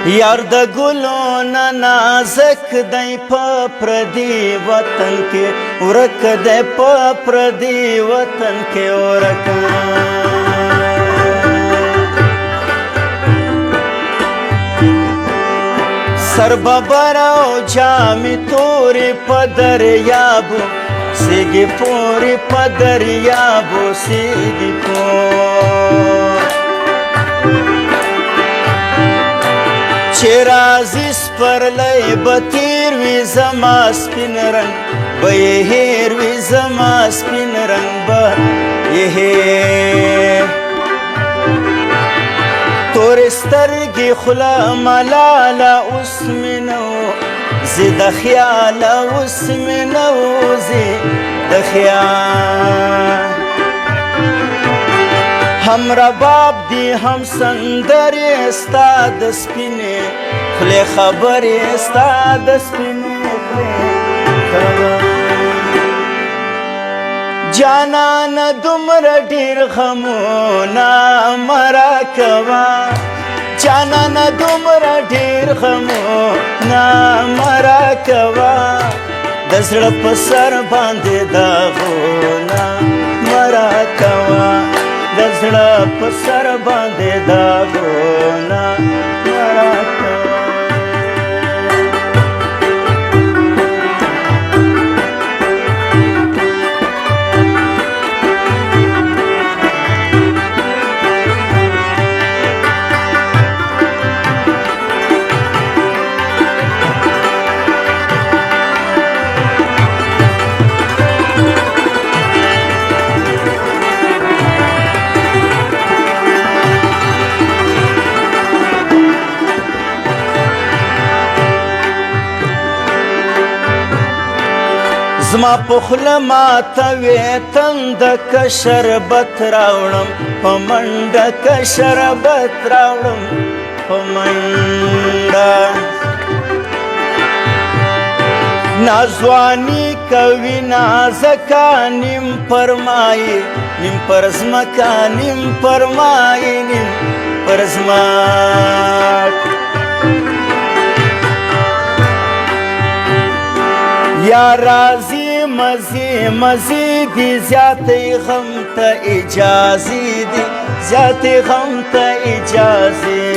یار د ګلو نه نازک دی په پردي وطن کې ورک دی په پردي وطن کې ورک سر ببر او جامې تورې په دریابو سیږي پورې په دریابو سیږي پور چې راځي سپرلی به تیر وي زما سپین رنګ به یې هېر وي زما سپین رنګ به یې هېر تورې سترګې خوله ملاله اوس مې نه و زه د خیاله اوس مې نه و زه د خیال هم رباب دی هم سندرې ستا د سپینې خولې خبرې ستا د سپینې خولې جانانه دومره ډېر غمونه مه راکوه جانانه دومره ډېر غمونه مه راکوه د زړه په سر باندې داغونه مه راکوه د زړه په سر باندې داغونه مه راکوه زما په خوله ماته وې تنده که شربت راوړم په منډه که شربت راوړم په منډه ناځواني کوي نازکه نیم پر مایې نیم پر ځمکه نیم پر مایې نیم پر ځمکه یا راځي مزې مزې دي زیاتې غم ته اجازې دي زیاتې غم ته اجازې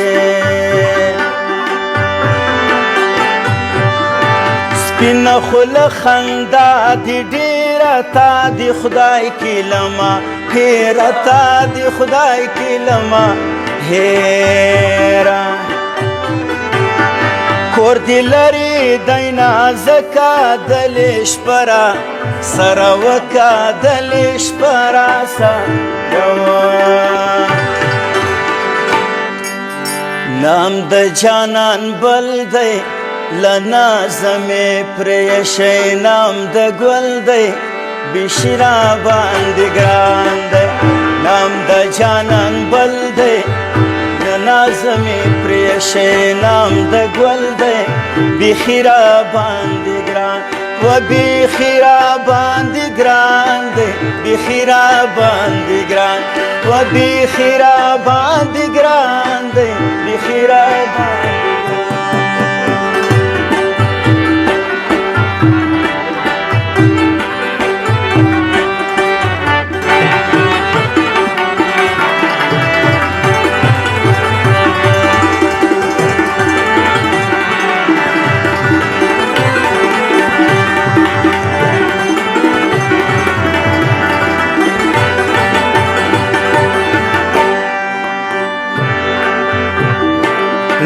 سپینه خوله خندا دي ډېره تا دي خدای کلمه هېره تا دي خدای کلمه هېره کور دی لري دی نازکه دلې شپره سره وکه دلې شپره سره نام د جانان بل دی له نازه مې پرېښی نام د ګل دی بشرا باندې ګران دی نام د جانان بل دی نازمې پرېښی نام د ګل دی بیخي را باندې ګران و بیخي را باندې ګران دی بیخي را باندې ګران و بیخي را باندې ګران دی بیخي را باندې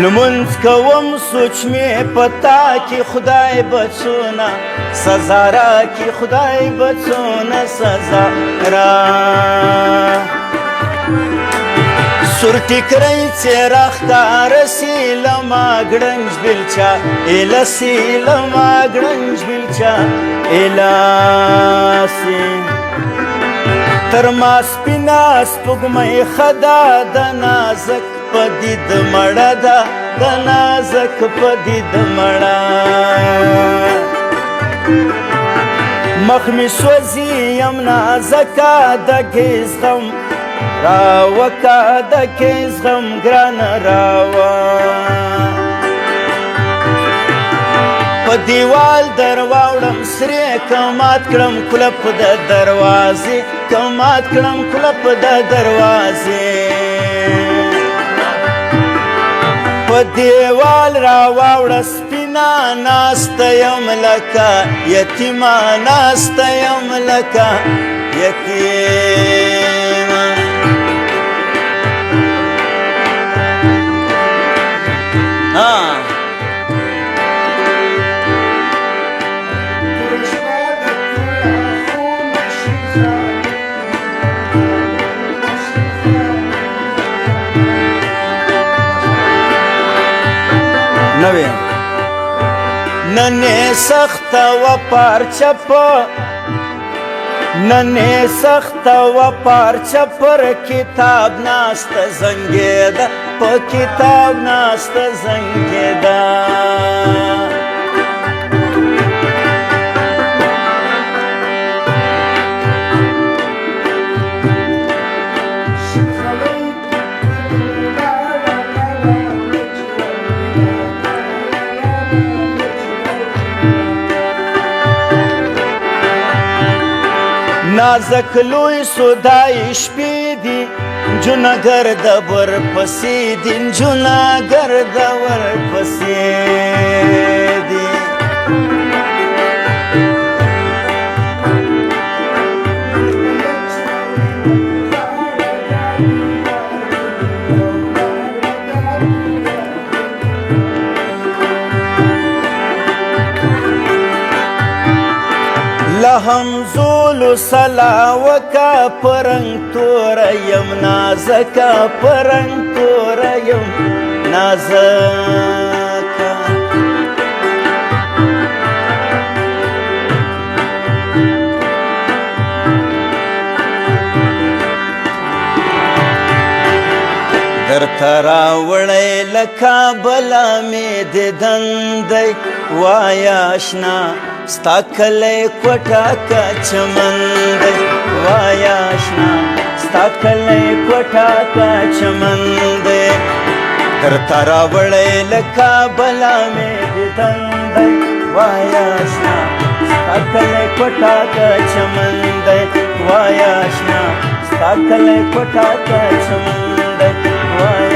لمونځ کوم سوچ مې پتا کې خدای بڅونه سزا راکړي خدای بڅونه سزا سور ټیکری څراغ ته رسیلما ګړنج بلچا ایلسیلما ګړنج بلچا ایلاسی تر ما سپینا سپوږمۍ خدا د نازک پدید مړه ده د نازک پدید مړه مخ مې سوځي یم نازکه د ګیز غم راوکه د ګیز غم ګرانه راوه دیوال در واوړم سرې کمات کړم کلپ د دروازې کمات کړم کلپ د دروازې په دیوال را واوړه سپینه ناسته یم لکه یتیمه ناسته یم لکه یتیمه نوې ننې سخته و پارچه په ننې سخته و پارچه پر کتاب ناسته زنګېده په کتاب ناسته زنګېده نازک لوی سودای شپې دي نجونه ګرده ورپسې دي نجونه ګرده ورپسې دي لهمزولو سلاوکا پرنگ توریم نازکا پرنگ توریم نازکا در تراوړی لکه بلا مې دیدن دی وایا اشنا ستا کلی کوټه که چمن دی وایا اشنا ستا کلی کوټه که چمن دی درته راوړی لکه بلا مې دیدن دی وایا اشنا ستا کلی کوټه که چمن دی وایا اشنا ستا کلی کوټه که چمن دی وایا